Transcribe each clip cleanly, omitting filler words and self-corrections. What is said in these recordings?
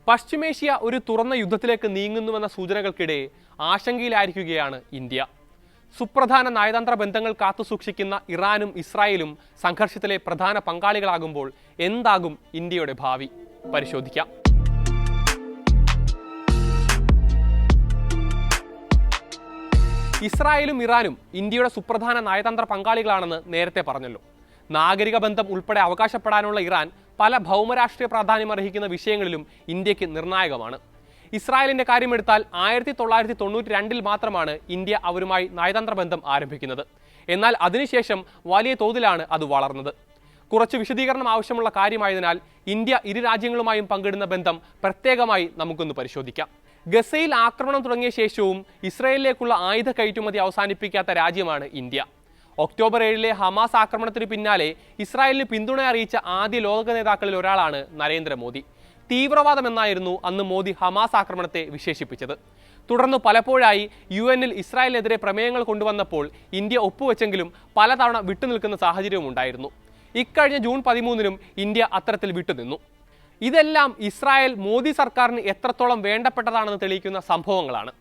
പശ്ചിമേഷ്യ ഒരു തുറന്ന യുദ്ധത്തിലേക്ക് നീങ്ങുന്നുവെന്ന സൂചനകൾക്കിടെ ആശങ്കയിലായിരിക്കുകയാണ് ഇന്ത്യ. സുപ്രധാന നയതന്ത്ര ബന്ധങ്ങൾ കാത്തുസൂക്ഷിക്കുന്ന ഇറാനും ഇസ്രായേലും സംഘർഷത്തിലെ പ്രധാന പങ്കാളികളാകുമ്പോൾ എന്താകും ഇന്ത്യയുടെ ഭാവി? പരിശോധിക്കാം. ഇസ്രായേലും ഇറാനും ഇന്ത്യയുടെ സുപ്രധാന നയതന്ത്ര പങ്കാളികളാണെന്ന് നേരത്തെ പറഞ്ഞല്ലോ. നാഗരിക ബന്ധം ഉൾപ്പെടെ അവകാശപ്പെടാനുള്ള ഇറാൻ പല ഭൗമരാഷ്ട്രീയ പ്രാധാന്യമർഹിക്കുന്ന വിഷയങ്ങളിലും ഇന്ത്യക്ക് നിർണായകമാണ്. ഇസ്രായേലിന്റെ കാര്യമെടുത്താൽ 1992 മാത്രമാണ് ഇന്ത്യ അവരുമായി നയതന്ത്ര ബന്ധം ആരംഭിക്കുന്നത്. എന്നാൽ അതിനുശേഷം വലിയ തോതിലാണ് അത് വളർന്നത്. കുറച്ച് വിശദീകരണം ആവശ്യമുള്ള കാര്യമായതിനാൽ ഇന്ത്യ ഇരു രാജ്യങ്ങളുമായും പങ്കിടുന്ന ബന്ധം പ്രത്യേകമായി നമുക്കൊന്ന് പരിശോധിക്കാം. ഗസയിൽ ആക്രമണം തുടങ്ങിയ ശേഷവും ഇസ്രായേലിലേക്കുള്ള ആയുധ കയറ്റുമതി അവസാനിപ്പിക്കാത്ത രാജ്യമാണ് ഇന്ത്യ. ഒക്ടോബർ 7 ഹമാസ് ആക്രമണത്തിന് പിന്നാലെ ഇസ്രായേലിന് പിന്തുണ അറിയിച്ച ആദ്യ ലോക നേതാക്കളിൽ ഒരാളാണ് നരേന്ദ്രമോദി. തീവ്രവാദമെന്നായിരുന്നു അന്ന് മോദി ഹമാസ് ആക്രമണത്തെ വിശേഷിപ്പിച്ചത്. തുടർന്ന് പലപ്പോഴായി UN-ൽ ഇസ്രായേലിനെതിരെ പ്രമേയങ്ങൾ കൊണ്ടുവന്നപ്പോൾ ഇന്ത്യ ഒപ്പുവെച്ചെങ്കിലും പലതവണ വിട്ടുനിൽക്കുന്ന സാഹചര്യവും ഉണ്ടായിരുന്നു. ഇക്കഴിഞ്ഞ ജൂൺ 13 ഇന്ത്യ അത്തരത്തിൽ വിട്ടുനിന്നു. ഇതെല്ലാം ഇസ്രായേൽ മോദി സർക്കാരിന് എത്രത്തോളം വേണ്ടപ്പെട്ടതാണെന്ന് തെളിയിക്കുന്ന സംഭവങ്ങളാണ്.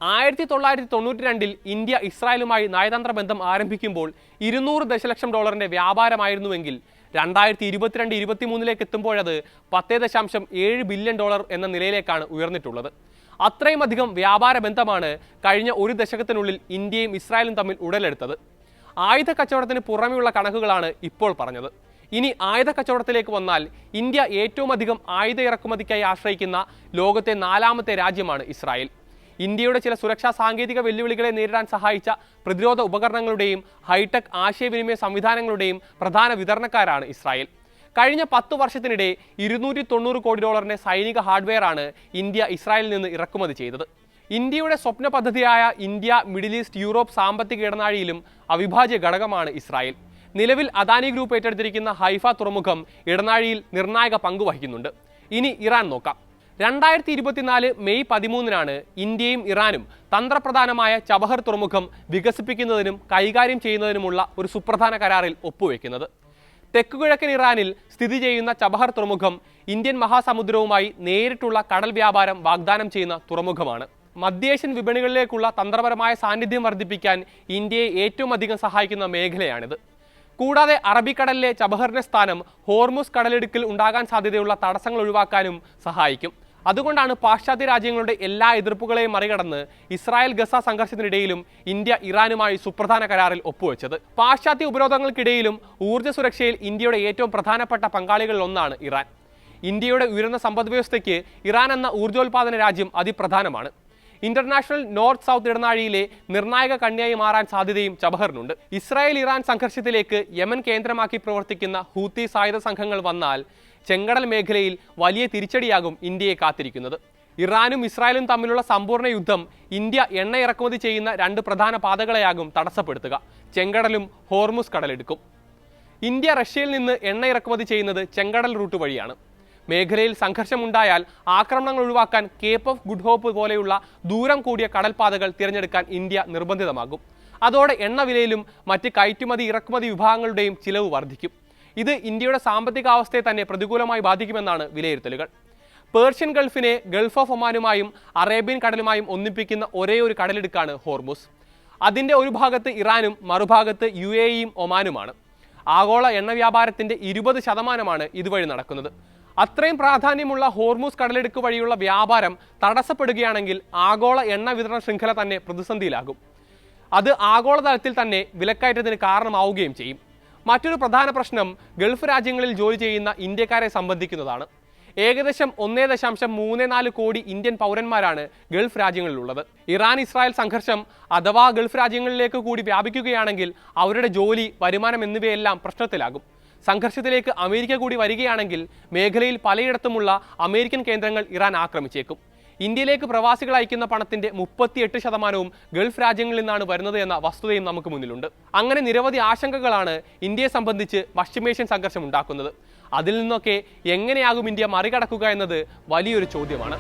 1992 ഇന്ത്യ ഇസ്രായേലുമായി നയതന്ത്ര ബന്ധം ആരംഭിക്കുമ്പോൾ $200 ദശലക്ഷം വ്യാപാരമായിരുന്നുവെങ്കിൽ 2022-23 എത്തുമ്പോഴത് $10.7 ബില്യൺ എന്ന നിലയിലേക്കാണ് ഉയർന്നിട്ടുള്ളത്. അത്രയും അധികം വ്യാപാര ബന്ധമാണ് കഴിഞ്ഞ ഒരു ദശകത്തിനുള്ളിൽ ഇന്ത്യയും ഇസ്രായേലും തമ്മിൽ ഉടലെടുത്തത്. ആയുധ കച്ചവടത്തിന് പുറമെയുള്ള കണക്കുകളാണ് ഇപ്പോൾ പറഞ്ഞത്. ഇനി ആയുധ കച്ചവടത്തിലേക്ക് വന്നാൽ ഇന്ത്യ ഏറ്റവും അധികം ആയുധ ഇറക്കുമതിക്കായി ആശ്രയിക്കുന്ന ലോകത്തെ 4ാമത്തെ രാജ്യമാണ് ഇസ്രായേൽ. ഇന്ത്യയുടെ ചില സുരക്ഷാ സാങ്കേതിക വെല്ലുവിളികളെ നേരിടാൻ സഹായിച്ച പ്രതിരോധ ഉപകരണങ്ങളുടെയും ഹൈടെക് ആശയവിനിമയ സംവിധാനങ്ങളുടെയും പ്രധാന വിതരണക്കാരാണ് ഇസ്രായേൽ. കഴിഞ്ഞ 10 വർഷത്തിനിടെ $290 കോടി സൈനിക ഹാർഡ്വെയറാണ് ഇന്ത്യ ഇസ്രായേലിൽ നിന്ന് ഇറക്കുമതി ചെയ്തത്. ഇന്ത്യയുടെ സ്വപ്ന പദ്ധതിയായ ഇന്ത്യ മിഡിൽ ഈസ്റ്റ് യൂറോപ്പ് സാമ്പത്തിക ഇടനാഴിയിലും അവിഭാജ്യ ഘടകമാണ് ഇസ്രായേൽ. നിലവിൽ അദാനി ഗ്രൂപ്പ് ഏറ്റെടുത്തിരിക്കുന്ന ഹൈഫ തുറമുഖം ഇടനാഴിയിൽ നിർണായക പങ്ക് വഹിക്കുന്നുണ്ട്. ഇനി ഇറാൻ നോക്കാം. 2024 മെയ് 13 ഇന്ത്യയും ഇറാനും തന്ത്രപ്രധാനമായ ചബഹർ തുറമുഖം വികസിപ്പിക്കുന്നതിനും കൈകാര്യം ചെയ്യുന്നതിനുമുള്ള ഒരു സുപ്രധാന കരാറിൽ ഒപ്പുവെക്കുന്നത്. തെക്കുകിഴക്കൻ ഇറാനിൽ സ്ഥിതി ചെയ്യുന്ന ചബഹർ തുറമുഖം ഇന്ത്യൻ മഹാസമുദ്രവുമായി നേരിട്ടുള്ള കടൽ വ്യാപാരം വാഗ്ദാനം ചെയ്യുന്ന തുറമുഖമാണ്. മധ്യേഷ്യൻ വിപണികളിലേക്കുള്ള തന്ത്രപരമായ സാന്നിധ്യം വർദ്ധിപ്പിക്കാൻ ഇന്ത്യയെ ഏറ്റവും അധികം സഹായിക്കുന്ന മേഖലയാണിത്. കൂടാതെ അറബിക്കടലിലെ ചബഹറിന്റെ സ്ഥാനം ഹോർമുസ് കടലിടുക്കിൽ ഉണ്ടാകാൻ സാധ്യതയുള്ള തടസ്സങ്ങൾ ഒഴിവാക്കാനും സഹായിക്കും. അതുകൊണ്ടാണ് പാശ്ചാത്യ രാജ്യങ്ങളുടെ എല്ലാ എതിർപ്പുകളെയും മറികടന്ന് ഇസ്രായേൽ ഗസ സംഘർഷത്തിനിടയിലും ഇന്ത്യ ഇറാനുമായി സുപ്രധാന കരാറിൽ ഒപ്പുവെച്ചത്. പാശ്ചാത്യ ഉപരോധങ്ങൾക്കിടയിലും ഊർജ്ജ സുരക്ഷയിൽ ഇന്ത്യയുടെ ഏറ്റവും പ്രധാനപ്പെട്ട പങ്കാളികളിൽ ഒന്നാണ് ഇറാൻ. ഇന്ത്യയുടെ ഉയർന്ന സമ്പദ്വ്യവസ്ഥയ്ക്ക് ഇറാൻ എന്ന ഊർജ്ജോൽപാദന രാജ്യം അതിപ്രധാനമാണ്. ഇന്റർനാഷണൽ നോർത്ത് സൗത്ത് ഇടനാഴിയിലെ നിർണായക കണ്ണിയായി മാറാൻ സാധ്യതയും ചബഹറിനുണ്ട്. ഇസ്രായേൽ ഇറാൻ സംഘർഷത്തിലേക്ക് യമൻ കേന്ദ്രമാക്കി പ്രവർത്തിക്കുന്ന ഹൂത്തി സായുധ സംഘങ്ങൾ വന്നാൽ ചെങ്കടൽ മേഖലയിൽ വലിയ തിരിച്ചടിയാകും ഇന്ത്യയെ കാത്തിരിക്കുന്നത്. ഇറാനും ഇസ്രായേലും തമ്മിലുള്ള സമ്പൂർണ്ണ യുദ്ധം ഇന്ത്യ എണ്ണ ഇറക്കുമതി ചെയ്യുന്ന 2 പ്രധാന പാതകളെയാകും തടസ്സപ്പെടുത്തുക. ചെങ്കടലും ഹോർമുസ് കടലെടുക്കും. ഇന്ത്യ റഷ്യയിൽ നിന്ന് എണ്ണ ഇറക്കുമതി ചെയ്യുന്നത് ചെങ്കടൽ റൂട്ട് വഴിയാണ്. മേഖലയിൽ സംഘർഷമുണ്ടായാൽ ആക്രമണങ്ങൾ ഒഴിവാക്കാൻ കേപ്പ് ഓഫ് ഗുഡ് ഹോപ്പ് പോലെയുള്ള ദൂരം കൂടിയ കടൽപാതകൾ തിരഞ്ഞെടുക്കാൻ ഇന്ത്യ നിർബന്ധിതമാകും. അതോടെ എണ്ണ വിലയിലും മറ്റ് കയറ്റുമതി ഇറക്കുമതി വിഭാഗങ്ങളുടെയും ചിലവ് വർദ്ധിക്കും. ഇത് ഇന്ത്യയുടെ സാമ്പത്തികാവസ്ഥയെ തന്നെ പ്രതികൂലമായി ബാധിക്കുമെന്നാണ് വിലയിരുത്തലുകൾ. പേർഷ്യൻ ഗൾഫിനെ ഗൾഫ് ഓഫ് ഒമാനുമായും അറേബ്യൻ കടലുമായും ഒന്നിപ്പിക്കുന്ന ഒരേയൊരു കടലിടുക്കാണ് ഹോർമുസ്. അതിൻ്റെ ഒരു ഭാഗത്ത് ഇറാനും മറുഭാഗത്ത് UAEയും ഒമാനുമാണ്. ആഗോള എണ്ണ വ്യാപാരത്തിൻ്റെ 20% ഇതുവഴി നടക്കുന്നത്. അത്രയും പ്രാധാന്യമുള്ള ഹോർമുസ് കടലെടുക്ക് വഴിയുള്ള വ്യാപാരം തടസ്സപ്പെടുകയാണെങ്കിൽ ആഗോള എണ്ണ വിതരണ ശൃംഖല തന്നെ പ്രതിസന്ധിയിലാകും. അത് ആഗോളതലത്തിൽ തന്നെ വിലക്കയറ്റത്തിന് കാരണമാവുകയും ചെയ്യും. മറ്റൊരു പ്രധാന പ്രശ്നം ഗൾഫ് രാജ്യങ്ങളിൽ ജോലി ചെയ്യുന്ന ഇന്ത്യക്കാരെ സംബന്ധിക്കുന്നതാണ്. ഏകദേശം 1.34 കോടി ഇന്ത്യൻ പൗരന്മാരാണ് ഗൾഫ് രാജ്യങ്ങളിലുള്ളത്. ഇറാൻ ഇസ്രായേൽ സംഘർഷം അഥവാ ഗൾഫ് രാജ്യങ്ങളിലേക്ക് കൂടി വ്യാപിക്കുകയാണെങ്കിൽ അവരുടെ ജോലി, വരുമാനം എന്നിവയെല്ലാം പ്രശ്നത്തിലാകും. സംഘർഷത്തിലേക്ക് അമേരിക്ക കൂടി വരികയാണെങ്കിൽ മേഖലയിൽ പലയിടത്തുമുള്ള അമേരിക്കൻ കേന്ദ്രങ്ങൾ ഇറാൻ ആക്രമിച്ചേക്കും. ഇന്ത്യയിലേക്ക് പ്രവാസികൾ അയക്കുന്ന പണത്തിന്റെ 38% ഗൾഫ് രാജ്യങ്ങളിൽ നിന്നാണ് വരുന്നത് എന്ന വസ്തുതയും നമുക്ക് മുന്നിലുണ്ട്. അങ്ങനെ നിരവധി ആശങ്കകളാണ് ഇന്ത്യയെ സംബന്ധിച്ച് പശ്ചിമേഷ്യൻ സംഘർഷം ഉണ്ടാക്കുന്നത്. അതിൽ നിന്നൊക്കെ എങ്ങനെയാകും ഇന്ത്യ മറികടക്കുക എന്നത് വലിയൊരു ചോദ്യമാണ്.